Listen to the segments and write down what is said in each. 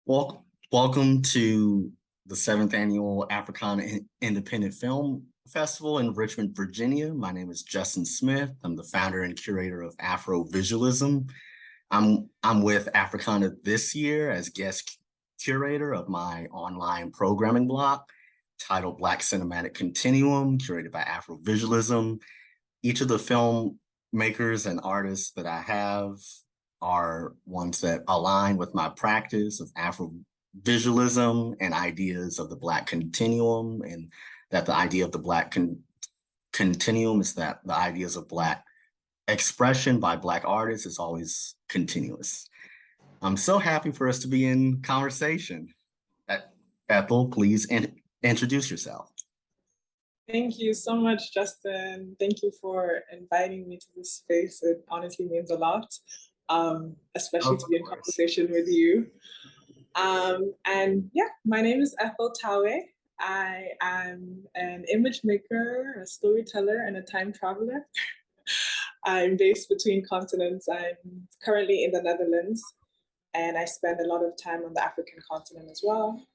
Welcome to the 7th annual Afrikana Independent Film Festival in Richmond, Virginia. My name is Justin Smith. I'm the founder and curator of Afrovisualism. I'm with Afrikana this year as guest curator of my online programming block titled Black Cinematic Continuum, curated by Afrovisualism. Each of the filmmakers and artists that I have are ones that align with my practice of Afrovisualism and ideas of the Black continuum, and that the idea of the Black continuum is that the ideas of Black expression by Black artists is always continuous. I'm so happy for us to be in conversation. Ethel, please introduce yourself. Thank you so much, Justin. Thank you for inviting me to this space. It honestly means a lot, especially to be in conversation with you. And yeah, my name is Ethel-Ruth Tawe. I am an image maker, a storyteller, and a time traveler. I'm based between continents. I'm currently in the Netherlands, and I spend a lot of time on the African continent as well.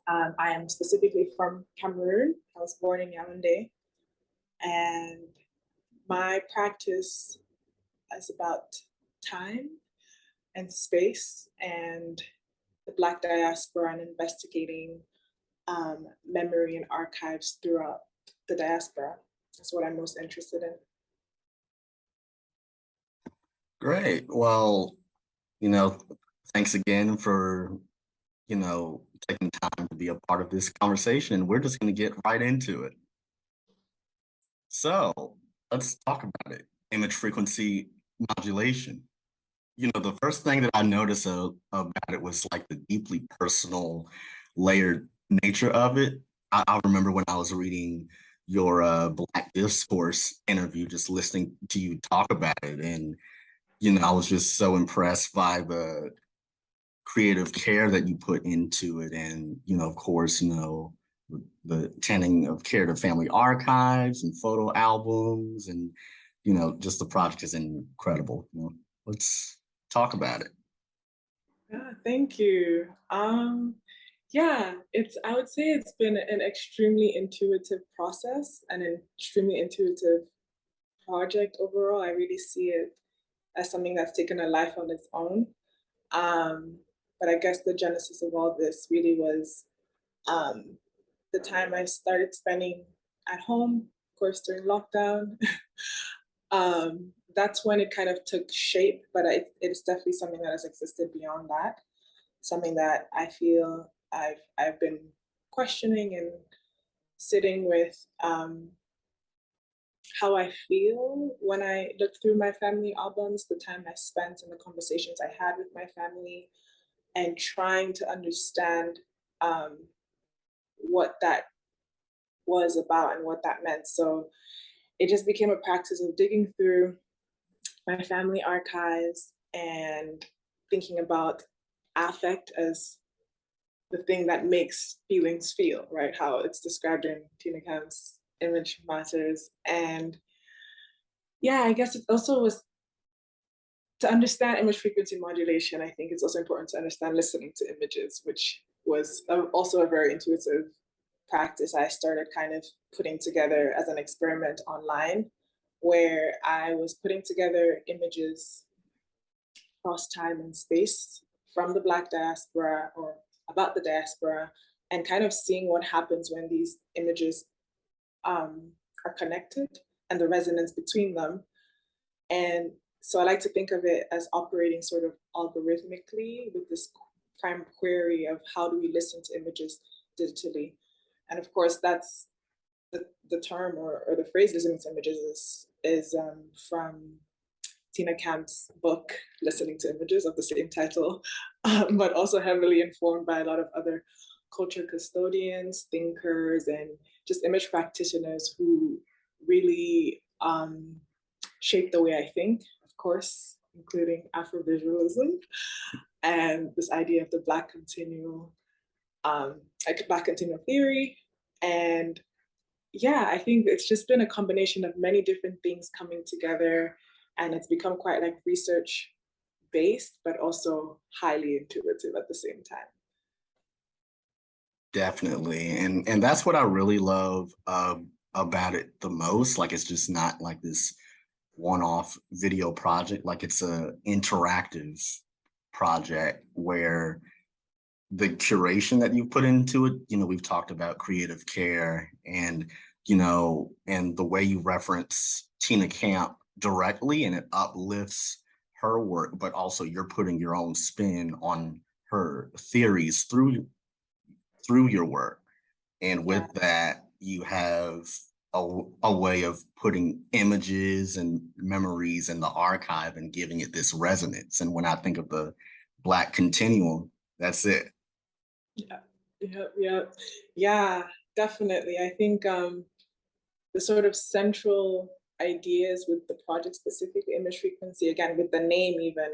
I am specifically from Cameroon. I was born in Yaoundé, and my practice is about time and space and the Black diaspora and investigating memory and archives throughout the diaspora. That's what I'm most interested in. Great. Well, thanks again for, taking time to be a part of this conversation. We're just going to get right into it. So let's talk about it. Image frequency modulation. The first thing that I noticed about it was like the deeply personal, layered nature of it. I remember when I was reading your Black Discourse interview, just listening to you talk about it. And, I was just so impressed by the creative care that you put into it. And, of course, the tending of care to family archives and photo albums. And, just the project is incredible. Let's talk about it. Yeah, thank you. Yeah, I would say it's been an extremely intuitive process and an extremely intuitive project overall. I really see it as something that's taken a life on its own. But I guess the genesis of all this really was the time I started spending at home, of course, during lockdown. That's when it kind of took shape, but it's definitely something that has existed beyond that. Something that I feel I've been questioning and sitting with how I feel when I look through my family albums, the time I spent and the conversations I had with my family, and trying to understand what that was about and what that meant. So it just became a practice of digging through my family archives and thinking about affect as the thing that makes feelings feel, right? How it's described in Tina Camp's Image Matters. And yeah, I guess it also was to understand image frequency modulation. I think it's also important to understand listening to images, which was also a very intuitive practice I started kind of putting together as an experiment online, where I was putting together images across time and space from the Black diaspora or about the diaspora, and kind of seeing what happens when these images are connected and the resonance between them. And so I like to think of it as operating sort of algorithmically with this prime query of how do we listen to images digitally. And of course, that's the term or the phrase listening to images is from Tina Camp's book, Listening to Images, of the same title, but also heavily informed by a lot of other culture custodians, thinkers, and just image practitioners who really shape the way I think, of course, including Afrovisualism and this idea of the Black continual, Black continual theory. And yeah, I think it's just been a combination of many different things coming together, and it's become quite like research based, but also highly intuitive at the same time. Definitely. And that's what I really love about it the most. Like, it's just not like this one-off video project. Like, it's a interactive project where the curation that you put into it, we've talked about creative care and, and the way you reference Tina Camp directly, and it uplifts her work, but also you're putting your own spin on her theories through your work. And with that, you have a way of putting images and memories in the archive and giving it this resonance. And when I think of the Black Continuum, that's it. Yeah, definitely. I think the sort of central ideas with the project, specifically image frequency, again, with the name even,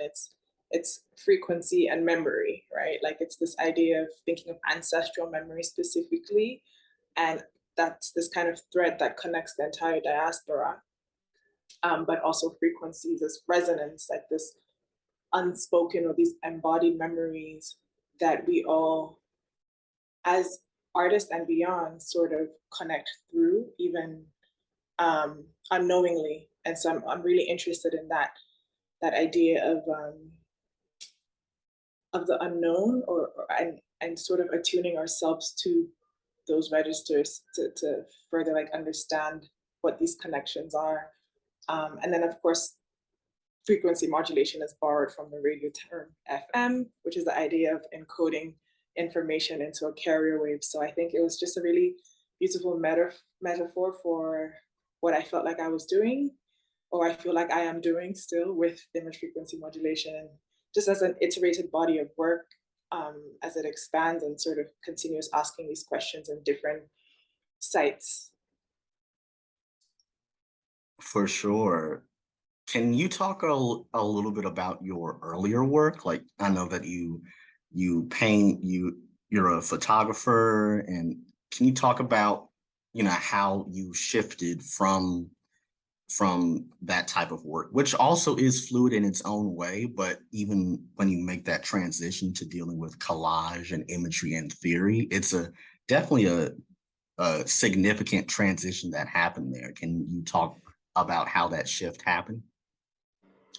it's frequency and memory, right? Like, it's this idea of thinking of ancestral memory specifically, and that's this kind of thread that connects the entire diaspora, but also frequencies as resonance, like this unspoken or these embodied memories that we all, as artists and beyond, sort of connect through, even unknowingly. And so I'm really interested in that idea of the unknown, and sort of attuning ourselves to those registers to further like understand what these connections are. And then of course, frequency modulation is borrowed from the radio term FM, which is the idea of encoding information into a carrier wave. So I think it was just a really beautiful metaphor for what I felt like I was doing, or I feel like I am doing still with image frequency modulation, and just as an iterated body of work, as it expands and sort of continues asking these questions in different sites. For sure. Can you talk a little bit about your earlier work? Like, I know that you paint, you're a photographer, and can you talk about, how you shifted from that type of work, which also is fluid in its own way, but even when you make that transition to dealing with collage and imagery and theory, it's definitely a significant transition that happened there. Can you talk about how that shift happened?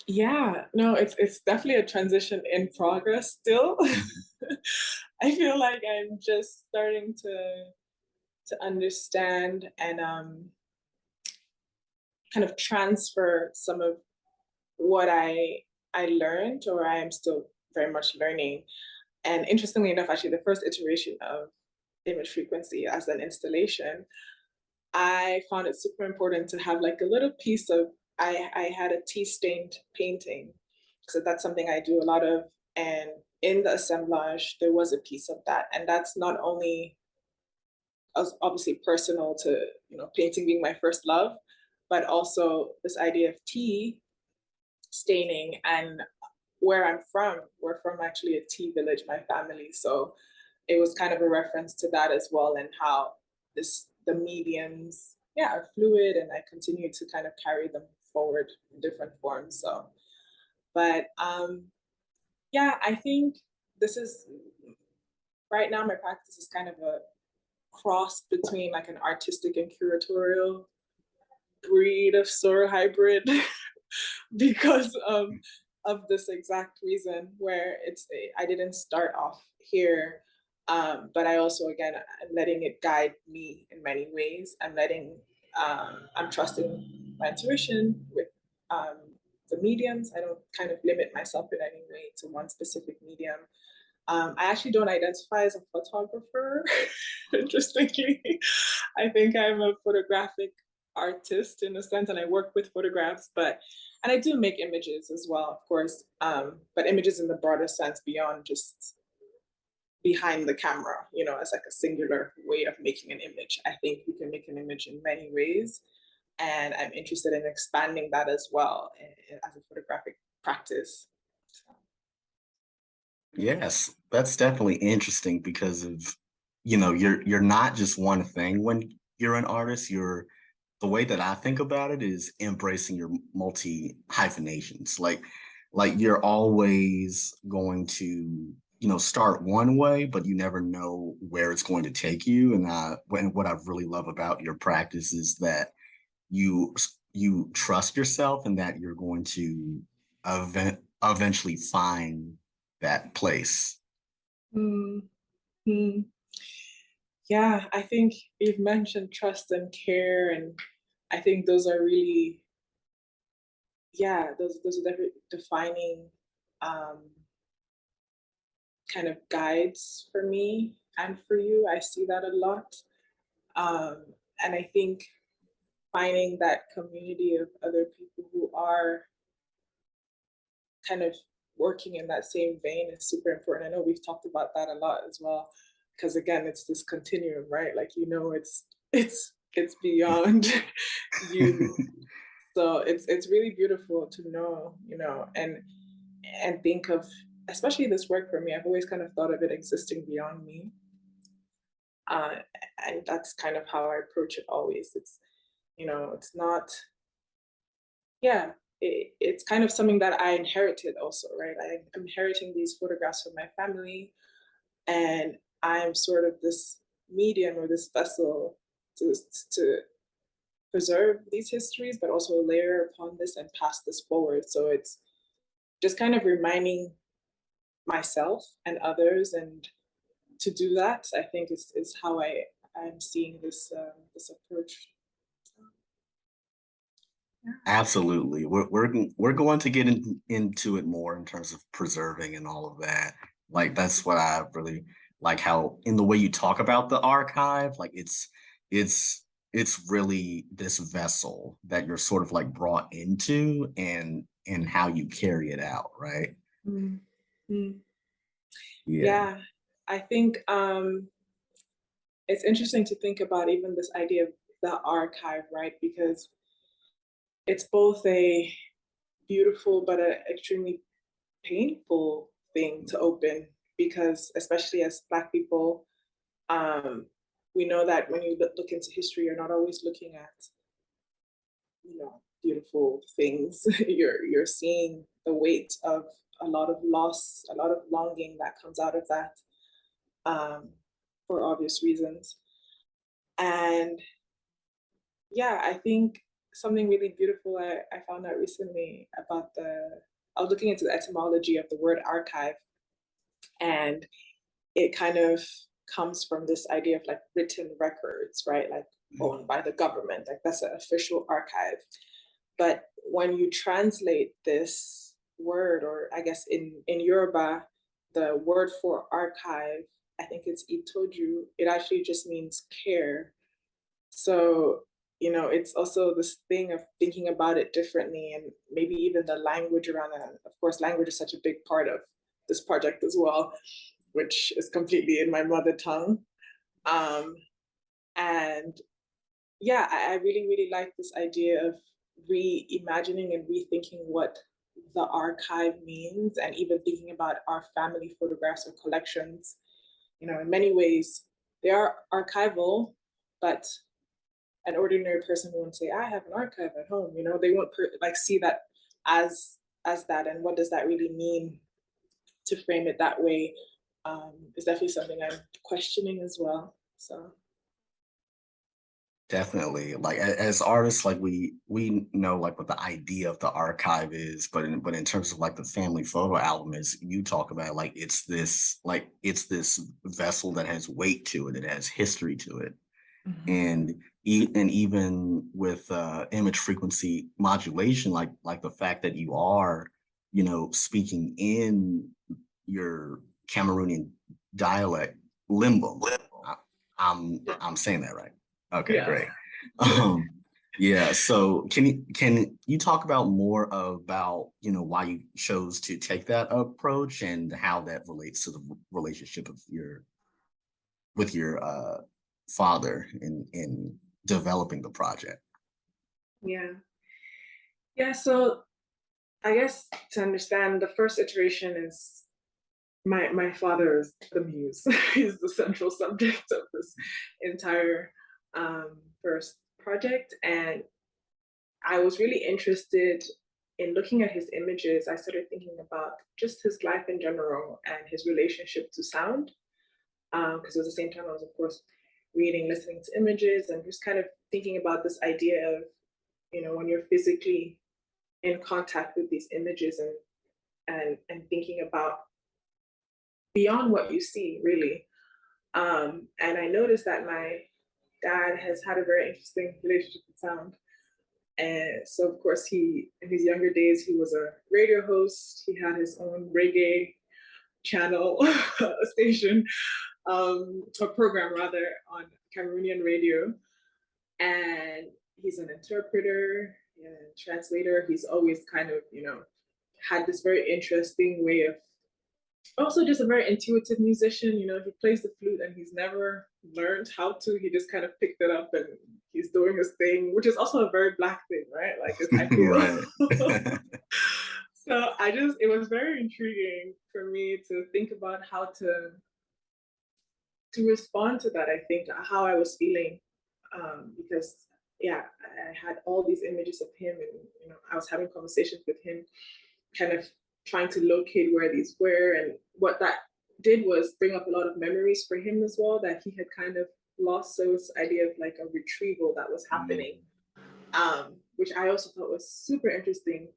Yeah, no, it's definitely a transition in progress still. I feel like I'm just starting to understand and kind of transfer some of what I learned, or I am still very much learning. And interestingly enough, actually, the first iteration of image frequency as an installation, I found it super important to have like a little piece of, I had a tea-stained painting. So that's something I do a lot of. And in the assemblage, there was a piece of that. And that's not only obviously personal to, painting being my first love, but also this idea of tea staining, and where I'm from, we're from actually a tea village, my family. So it was kind of a reference to that as well, and how the mediums, are fluid, and I continue to kind of carry them forward in different forms. So, but I think this is, right now my practice is kind of a cross between like an artistic and curatorial breed of sort hybrid because of this exact reason, where I didn't start off here, but I also, again, I'm letting it guide me in many ways. I'm trusting my intuition with the mediums. I don't kind of limit myself in any way to one specific medium. I actually don't identify as a photographer. Interestingly, I think I'm a photographic artist in a sense, and I work with photographs, and I do make images as well, of course, but images in the broader sense beyond just behind the camera, as like a singular way of making an image. I think you can make an image in many ways, and I'm interested in expanding that as well as a photographic practice. Yes, that's definitely interesting because of, you're not just one thing when you're an artist. The way that I think about it is embracing your multi hyphenations. Like like you're always going to, start one way, but you never know where it's going to take you. And what I really love about your practice is that you you trust yourself and that you're going to eventually find that place. Mm-hmm. Yeah, I think you've mentioned trust and care, and I think those are really, yeah, those are definitely defining um, kind of guides for me and for you. I see that a lot. And I think finding that community of other people who are kind of working in that same vein is super important. I know we've talked about that a lot as well, because again, it's this continuum, right? Like, it's beyond you. So it's really beautiful to know, and think of, especially this work for me, I've always kind of thought of it existing beyond me. Uh, and that's kind of how I approach it always. It's not, yeah, it's kind of something that I inherited also, right? I'm inheriting these photographs from my family, and I'm sort of this medium or this vessel to preserve these histories, but also layer upon this and pass this forward. So it's just kind of reminding myself and others, and to do that, I think is how I'm seeing this approach. Absolutely. We're going to get into it more in terms of preserving and all of that. Like that's what I really like how in the way you talk about the archive, like it's it's really this vessel that you're sort of like brought into and how you carry it out, right? Mm-hmm. Yeah. Yeah, I think it's interesting to think about even this idea of the archive, right? Because it's both a beautiful but an extremely painful thing to open, because especially as Black people, um, we know that when you look into history, you're not always looking at, beautiful things. You're seeing the weight of a lot of loss, a lot of longing that comes out of that, um, for obvious reasons. And yeah, I think something really beautiful I found out recently about I was looking into the etymology of the word archive, and it kind of comes from this idea of like written records, right? Like owned by the government, like that's an official archive. But when you translate this word, or I guess in Yoruba, the word for archive, I think it's itoju, it actually just means care. So, it's also this thing of thinking about it differently, and maybe even the language around it. Of course, language is such a big part of this project as well, which is completely in my mother tongue. Um, and yeah, I really, really like this idea of reimagining and rethinking what the archive means, and even thinking about our family photographs or collections. In many ways, they are archival, but an ordinary person won't say, I have an archive at home. They won't like see that as that, and what does that really mean to frame it that way. Is definitely something I'm questioning as well. So Definitely. Like as artists, like we know like what the idea of the archive is, but in terms of like the family photo album, is you talk about like it's this vessel that has weight to it, it has history to it. mm-hmm. And and even with image frequency modulation, like the fact that you are, speaking in your Cameroonian dialect, limbo. I, I'm saying that right. Okay, Yeah. great. Um, yeah. So can you talk about more about why you chose to take that approach and how that relates to the relationship of your with your father in developing the project? Yeah. Yeah. So I guess to understand, the first iteration is my father is the muse. He's the central subject of this entire first project. And I was really interested in looking at his images, I started thinking about just his life in general and his relationship to sound. Because it was the same time I was, of course, reading, listening to images, and just kind of thinking about this idea of, when you're physically in contact with these images and thinking about beyond what you see, really. And I noticed that my dad has had a very interesting relationship with sound. And so, of course, in his younger days, he was a radio host. He had his own reggae channel station, or program rather, on Cameroonian radio. And he's an interpreter and translator. He's always kind of, had this very interesting way of, also just a very intuitive musician. He plays the flute and he's never learned how to. He just kind of picked it up and he's doing his thing, which is also a very Black thing, right? Like, I feel. Right. So it was very intriguing for me to think about how to respond to that. I think how I was feeling, because yeah, I had all these images of him, and I was having conversations with him, kind of trying to locate where these were, and what that did was bring up a lot of memories for him as well that he had kind of lost. So this idea of like a retrieval that was happening, which I also thought was super interesting,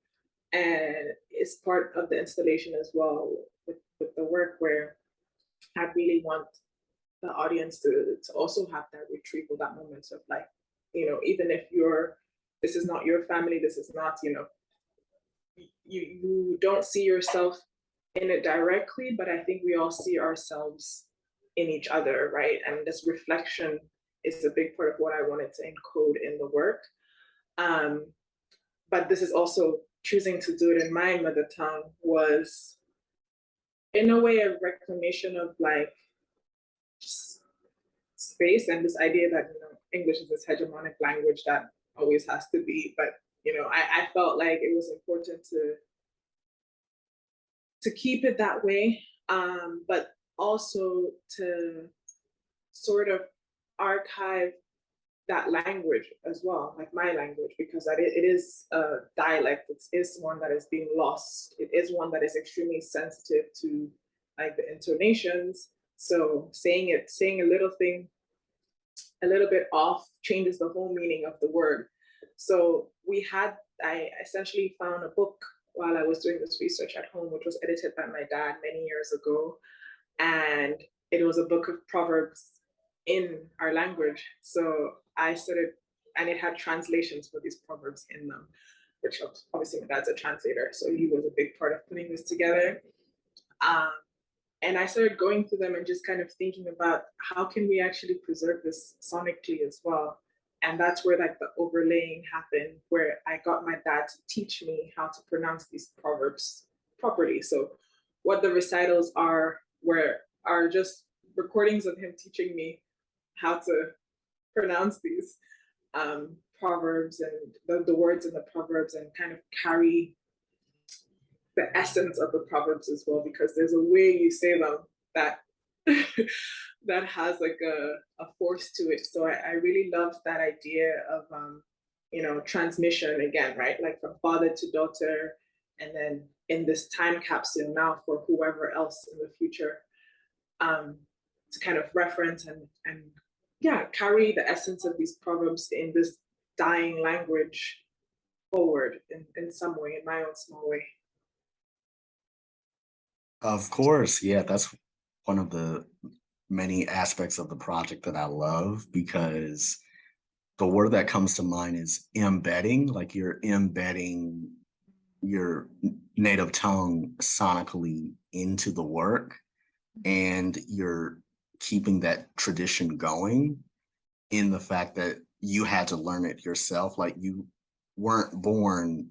and it's part of the installation as well with the work, where I really want the audience to also have that retrieval, that moment of like, even if this is not your family, this is not, you don't see yourself in it directly, but I think we all see ourselves in each other, right? And this reflection is a big part of what I wanted to encode in the work. But this is also choosing to do it in my mother tongue was, in a way, a reclamation of like space, and this idea that English is this hegemonic language that always has to be. But I felt like it was important to keep it that way, but also to sort of archive that language as well, like my language, because it is a dialect. It is one that is being lost. It is one that is extremely sensitive to like the intonations. So saying a little thing a little bit off changes the whole meaning of the word. So I essentially found a book while I was doing this research at home, which was edited by my dad many years ago. And it was a book of proverbs in our language. So I started, and it had translations for these proverbs in them, which obviously my dad's a translator, so he was a big part of putting this together. And I started going through them and just kind of thinking about how can we actually preserve this sonically as well. And that's where like the overlaying happened, where I got my dad to teach me how to pronounce these proverbs properly. So what the recitals are just recordings of him teaching me how to pronounce these proverbs and the words in the proverbs, and kind of carry the essence of the proverbs as well, because there's a way you say them that that has like a force to it. So I really loved that idea of transmission again, right? Like from father to daughter, and then in this time capsule now for whoever else in the future, to kind of reference and yeah, carry the essence of these proverbs in this dying language forward in some way, in my own small way. Of course, yeah, that's one of the many aspects of the project that I love, because the word that comes to mind is embedding, like you're embedding your native tongue sonically into the work, and you're keeping that tradition going in the fact that you had to learn it yourself. Like you weren't born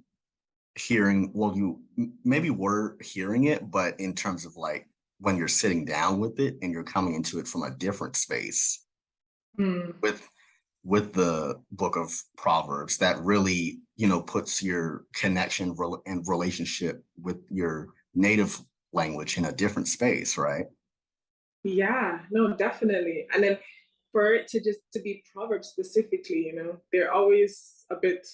hearing, well, you maybe were hearing it, but in terms of like when you're sitting down with it and you're coming into it from a different space, with the book of Proverbs, that really puts your connection and relationship with your native language in a different space, right? Yeah, no, definitely. And then for it to be Proverbs specifically, they're always a bit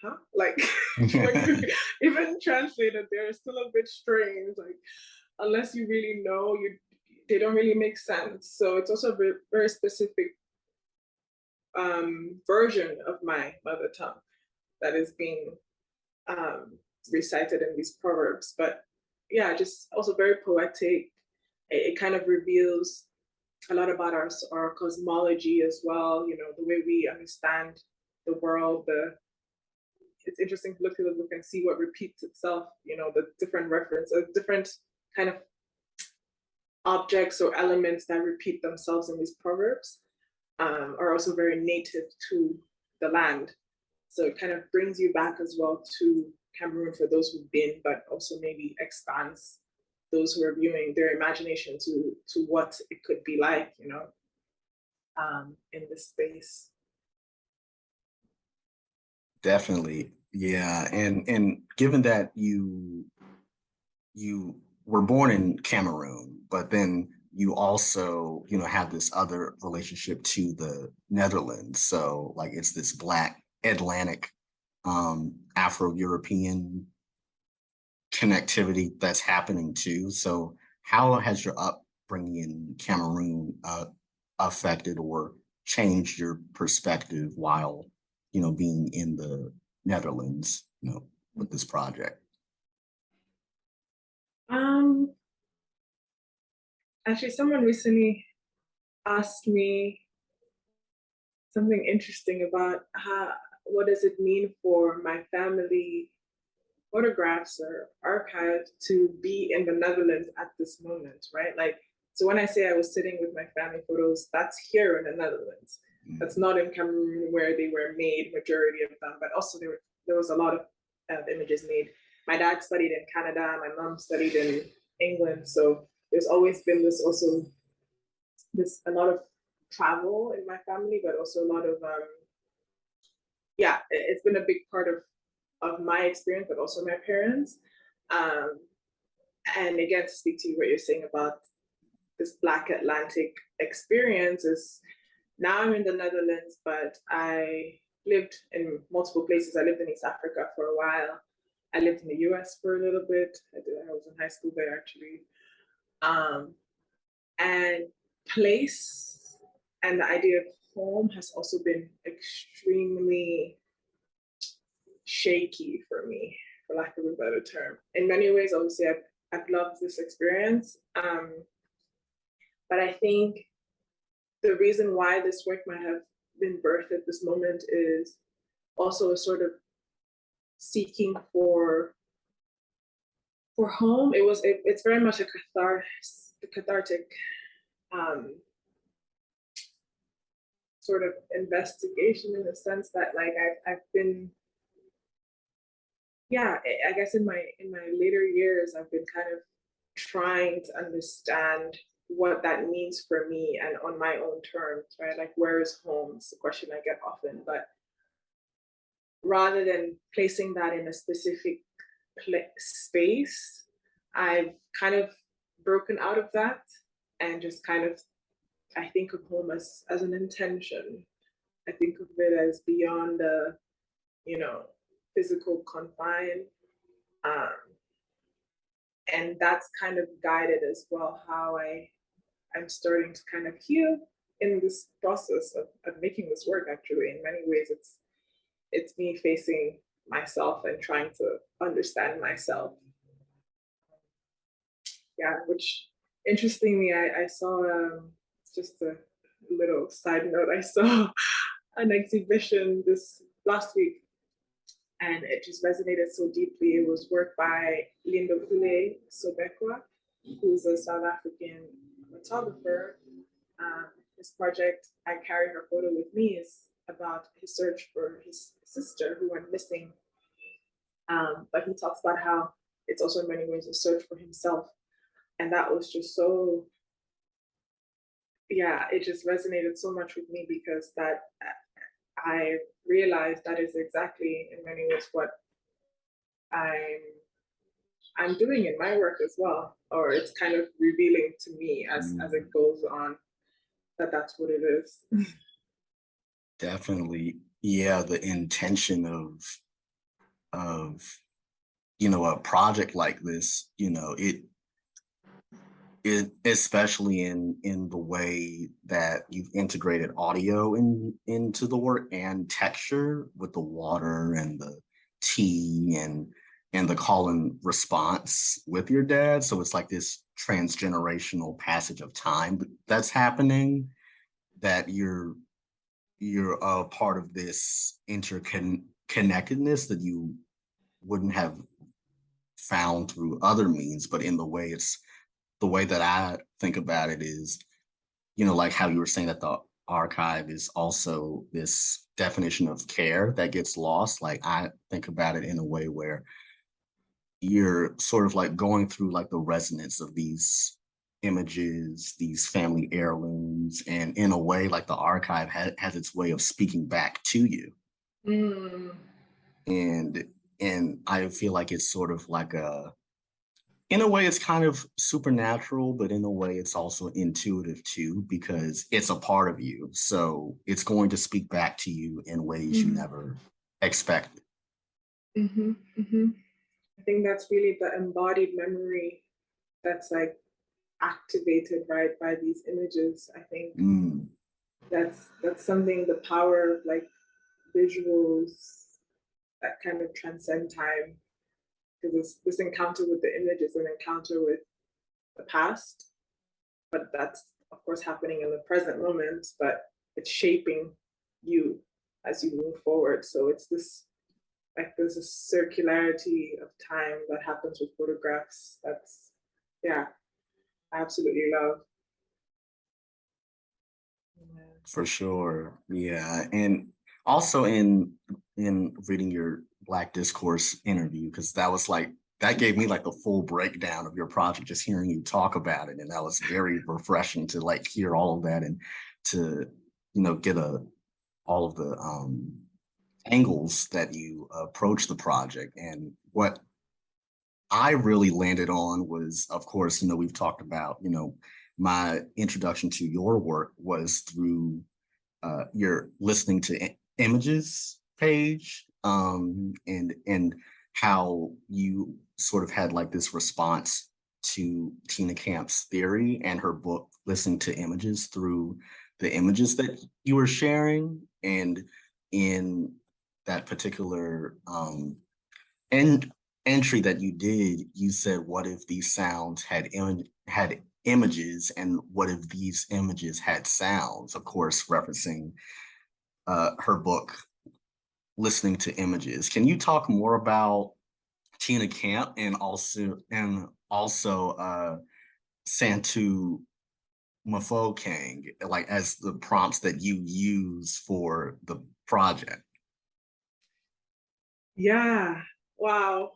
huh? Like, when you even translate it, they're still a bit strange. Like, unless you really know, they don't really make sense. So it's also a very, very specific version of my mother tongue that is being recited in these proverbs. But yeah, just also very poetic. It kind of reveals a lot about our cosmology as well, you know, the way we understand the world. It's interesting to look at the book and see what repeats itself, you know, the different references, different kind of objects or elements that repeat themselves in these proverbs are also very native to the land. So it kind of brings you back as well to Cameroon for those who've been, but also maybe expands those who are viewing their imagination to what it could be like, you know, in this space. Definitely. Yeah. And given that you were born in Cameroon, but then you also, you know, have this other relationship to the Netherlands. So like it's this Black Atlantic Afro-European connectivity that's happening too. So how has your upbringing in Cameroon affected or changed your perspective while, you know, being in the Netherlands, you know, with this project? Actually, someone recently asked me something interesting about what does it mean for my family photographs or archives to be in the Netherlands at this moment, right? Like, so when I say I was sitting with my family photos, that's here in the Netherlands. That's not in Cameroon where they were made, majority of them, but also there was a lot of images made. My dad studied in Canada, my mom studied in England, so there's always been this also a lot of travel in my family, but also a lot of yeah, it's been a big part of my experience, but also my parents. And again, to speak to you, what you're saying about this Black Atlantic experience is now I'm in the Netherlands, but I lived in multiple places. I lived in East Africa for a while. I lived in the US for a little bit. I was in high school there actually. And place and the idea of home has also been extremely shaky for me, for lack of a better term. In many ways, obviously, I've loved this experience. But I think the reason why this work might have been birthed at this moment is also a sort of seeking for home. It's very much a cathartic sort of investigation, in the sense that like I've been, yeah, I guess in my later years I've been kind of trying to understand what that means for me and on my own terms, right? Like, where is home? It's a question I get often, but rather than placing that in a specific space, I've kind of broken out of that and just kind of, I think of home as an intention. I think of it as beyond the, you know, physical confine. And that's kind of guided as well how I'm starting to kind of heal in this process of making this work. Actually, in many ways, it's me facing myself and trying to understand myself. Yeah, which interestingly, I saw just a little side note. I saw an exhibition this last week, and it just resonated so deeply. It was work by Lindopule Sobekwa, who's a South African photographer. His project, I Carry Her Photo With Me, is about his search for his sister who went missing. But he talks about how it's also in many ways a search for himself. And that was just so, yeah, it just resonated so much with me, because that I realized that is exactly in many ways what I'm doing in my work as well, or it's kind of revealing to me as it goes on that that's what it is. Definitely. Yeah, the intention of of, a project like this, it especially in the way that you've integrated audio into the work and texture with the water and the tea and the call and response with your dad. So it's like this transgenerational passage of time that's happening, that you're a part of this interconnectedness that you wouldn't have found through other means. But in the way that I think about it is, like how you were saying that the archive is also this definition of care that gets lost. Like, I think about it in a way where you're sort of like going through like the resonance of these images, these family heirlooms, and in a way, like the archive has its way of speaking back to you. Mm. And I feel like it's sort of like in a way, it's kind of supernatural, but in a way, it's also intuitive too, because it's a part of you. So it's going to speak back to you in ways you never expected. Mm-hmm, mm-hmm. I think that's really the embodied memory that's like activated, right, by these images. I think that's something, the power of like visuals that kind of transcend time, because this encounter with the image is an encounter with the past, but that's of course happening in the present moment, but it's shaping you as you move forward. So it's this, like, there's a circularity of time that happens with photographs that's, yeah, I absolutely love. Yeah. For sure. Yeah. And also in reading your Black Discourse interview, because that gave me like the full breakdown of your project, just hearing you talk about it. And that was very refreshing to like hear all of that and to, get all of the angles that you approach the project. And what I really landed on was, of course, we've talked about, my introduction to your work was through your listening to images page, and how you sort of had like this response to Tina Camp's theory and her book, Listening to Images, through the images that you were sharing. And in that particular and entry that you did, you said, "What if these sounds had images, and what if these images had sounds?" Of course, referencing her book, Listening to Images. Can you talk more about Tina Camp and also Santu Mafokeng, like as the prompts that you use for the project? Yeah. Wow.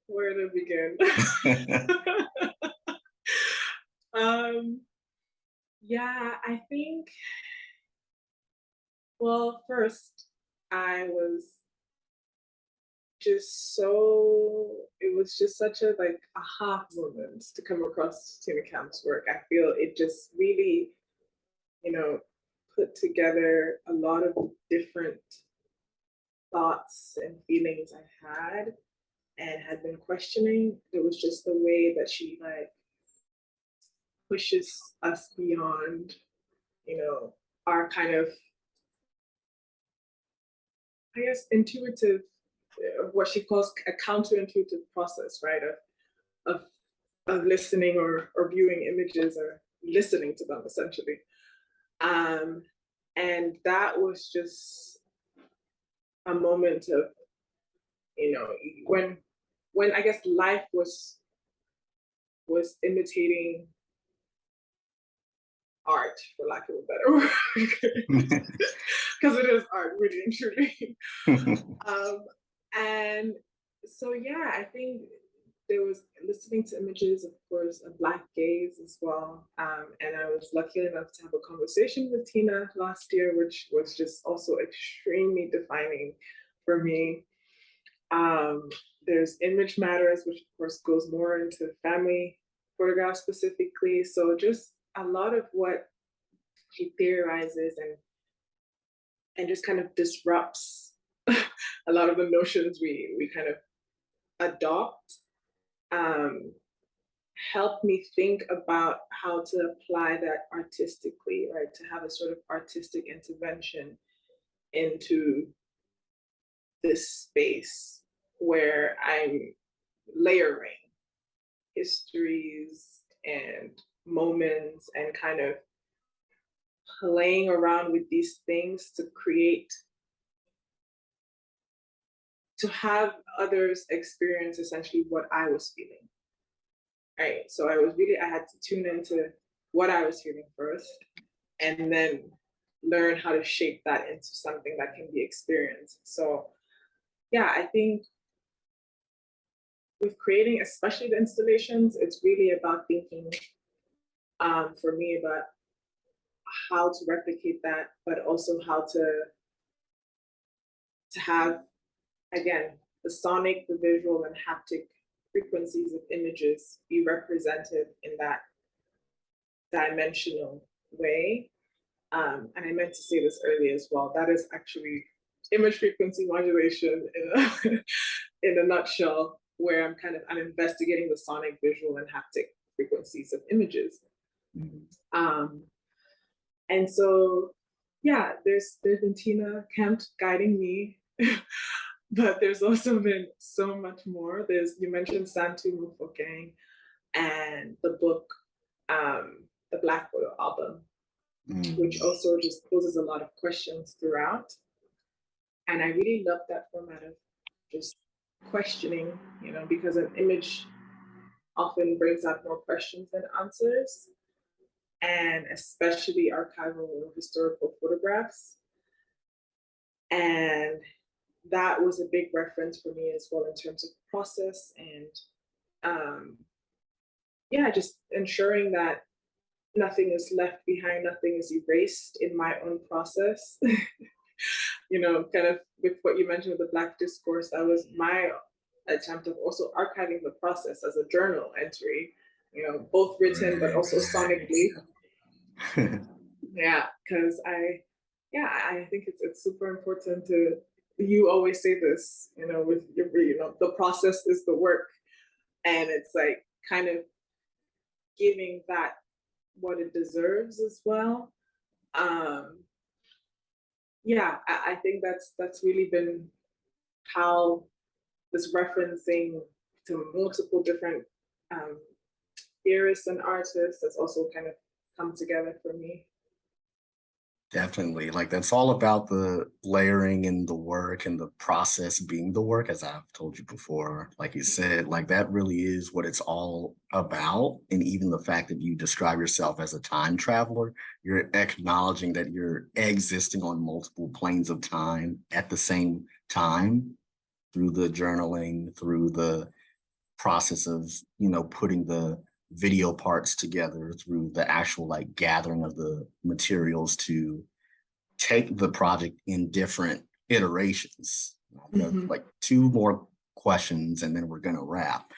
Where to begin? Yeah, I think, well, first, I was just so, it was just such a like aha moment to come across Tina Camp's work. I feel it just really, you know, put together a lot of different thoughts and feelings I had been questioning. It was just the way that she like pushes us beyond, our kind of, I guess, intuitive, what she calls a counterintuitive process, right? Of of listening or viewing images or listening to them essentially. Um, and that was just a moment of, you know, when I guess life was imitating art, for lack of a better word, because it is art, really and truly. And so, yeah, I think there was listening to images, of course, a Black gaze as well. And I was lucky enough to have a conversation with Tina last year, which was just also extremely defining for me. There's Image Matters, which of course goes more into family photographs specifically. So just a lot of what she theorizes and just kind of disrupts a lot of the notions we kind of adopt, helped me think about how to apply that artistically, right? To have a sort of artistic intervention into this space where I'm layering histories and moments and kind of playing around with these things to create, to have others experience essentially what I was feeling. Right. So I had to tune into what I was feeling first and then learn how to shape that into something that can be experienced. So yeah, I think with creating, especially the installations, it's really about thinking for me about how to replicate that, but also how to have, again, the sonic, the visual, and haptic frequencies of images be represented in that dimensional way. And I meant to say this earlier as well. That is actually image frequency modulation in a nutshell, where I'm investigating the sonic, visual, and haptic frequencies of images. And so, yeah, there's been Tina Kemp guiding me, but there's also been so much more. You mentioned Santu Mufokeng and the book, the Black Photo album, which also just poses a lot of questions throughout. And I really love that format of just questioning, because an image often brings out more questions than answers, and especially archival or historical photographs. And that was a big reference for me as well in terms of process and just ensuring that nothing is left behind, nothing is erased in my own process. Kind of with what you mentioned with the Black discourse, that was my attempt of also archiving the process as a journal entry, both written but also sonically. Yeah, because I think it's super important to, you always say this, with your, the process is the work. And it's like kind of giving that what it deserves as well. I think that's really been how this referencing to multiple different theorists and artists has also kind of come together for me. Definitely. Like that's all about the layering and the work and the process being the work, as I've told you before. Like you said, like that really is what it's all about. And even the fact that you describe yourself as a time traveler, you're acknowledging that you're existing on multiple planes of time at the same time through the journaling, through the process of, putting the video parts together, through the actual like gathering of the materials to take the project in different iterations. We have like 2 more questions and then we're gonna wrap.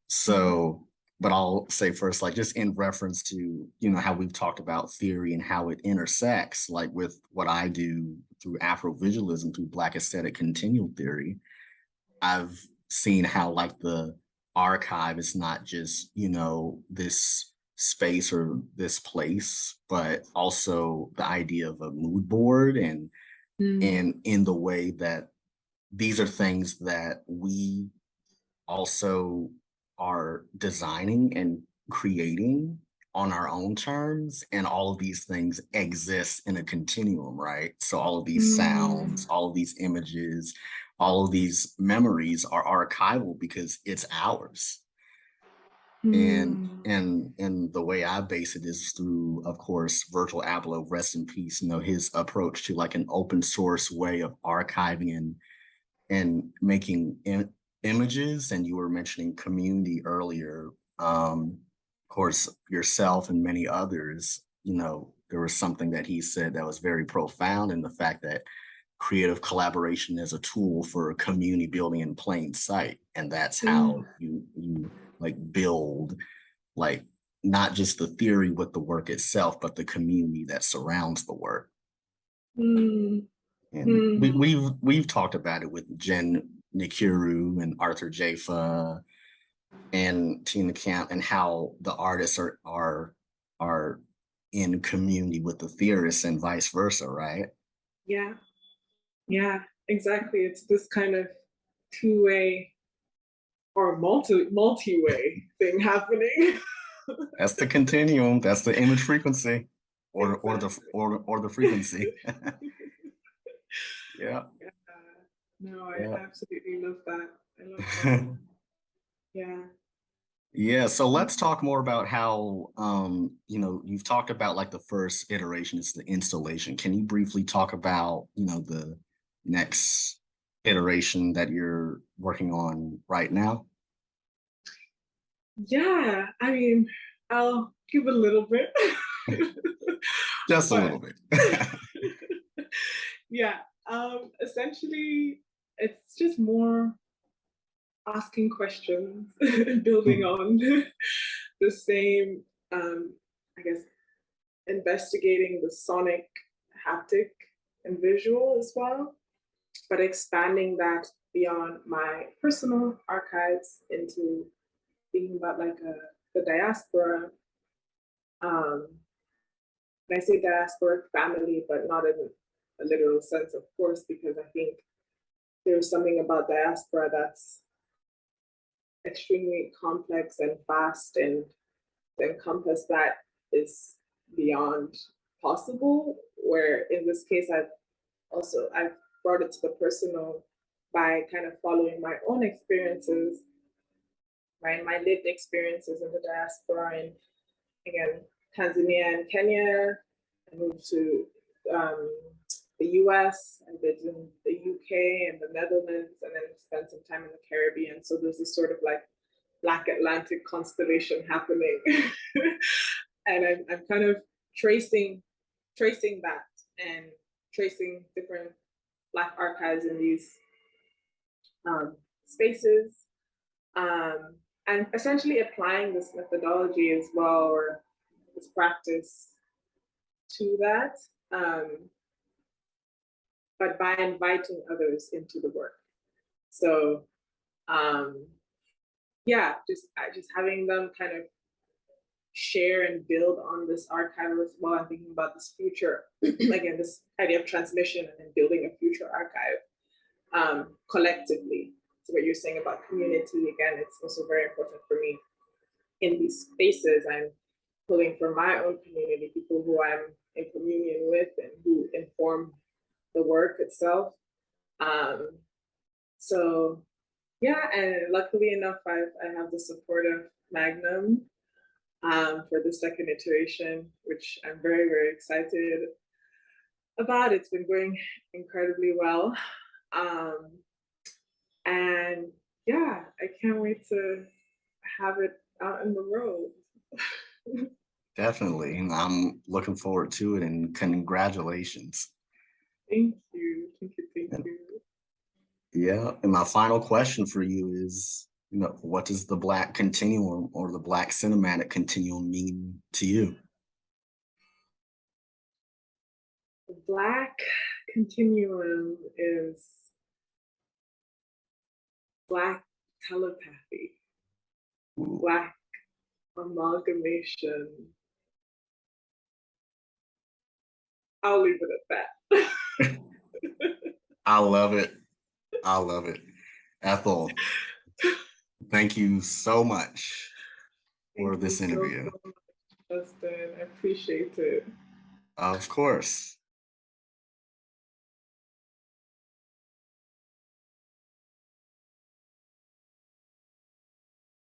So, but I'll say first, like just in reference to, how we've talked about theory and how it intersects, like with what I do through Afrovisualism, through Black aesthetic continual theory, I've seen how like the archive is not just, this space or this place, but also the idea of a mood board and in the way that these are things that we also are designing and creating on our own terms, and all of these things exist in a continuum, right? So all of these sounds, all of these images, all of these memories are archival because it's ours. And the way I base it is through, of course, Virgil Abloh, rest in peace, his approach to like an open source way of archiving and making images. And you were mentioning community earlier. Of course, yourself and many others, there was something that he said that was very profound, in the fact that creative collaboration is a tool for community building in plain sight. And that's how you like build, like not just the theory with the work itself, but the community that surrounds the work. And we've talked about it with Jen Nikuru and Arthur Jafa and Tina Camp, and how the artists are in community with the theorists and vice versa, right? Yeah, yeah, exactly. It's this kind of two-way or multi-way thing happening. That's the continuum. That's the image frequency, or the frequency. Yeah. No, I Yeah. absolutely love that. I love that. Yeah. Yeah, so let's talk more about how you've talked about like the first iteration is the installation. Can you briefly talk about, the next iteration that you're working on right now? Yeah, I mean, I'll give a little bit. Just a But little bit. yeah, essentially it's just more asking questions, building on the same, I guess, investigating the sonic, haptic, and visual as well, but expanding that beyond my personal archives into thinking about like the diaspora. Um, and I say diasporic family, but not in a literal sense, of course, because I think there's something about diaspora that's extremely complex and vast, and to encompass that is beyond possible. Where in this case, I've brought it to the personal by kind of following my own experiences, right? My lived experiences in the diaspora, and again, Tanzania and Kenya. I moved to um, the US, I lived in the UK and the Netherlands, and then spent some time in the Caribbean. So there's this sort of like Black Atlantic constellation happening. And I'm kind of tracing that and tracing different Black archives in these spaces, and essentially applying this methodology as well, or this practice to that, but by inviting others into the work. So yeah, just having them kind of share and build on this archive as well. I'm thinking about this future, again, this idea of transmission and building a future archive collectively. So what you're saying about community, again, it's also very important for me in these spaces. I'm pulling from my own community, people who I'm in communion with and who inform the work itself. So yeah, and luckily enough, I have the support of Magnum for the second iteration, which I'm very, very excited about. It's been going incredibly well. And yeah, I can't wait to have it out in the road. Definitely. I'm looking forward to it, and congratulations. Thank you. Thank you. Thank you. Yeah. And my final question for you is, what does the Black Continuum or the Black Cinematic Continuum mean to you? The Black Continuum is Black telepathy, Ooh. Black amalgamation. I'll leave it at that. I love it. I love it. Ethel, thank you so much for this interview. So much, Justin. I appreciate it. Of course.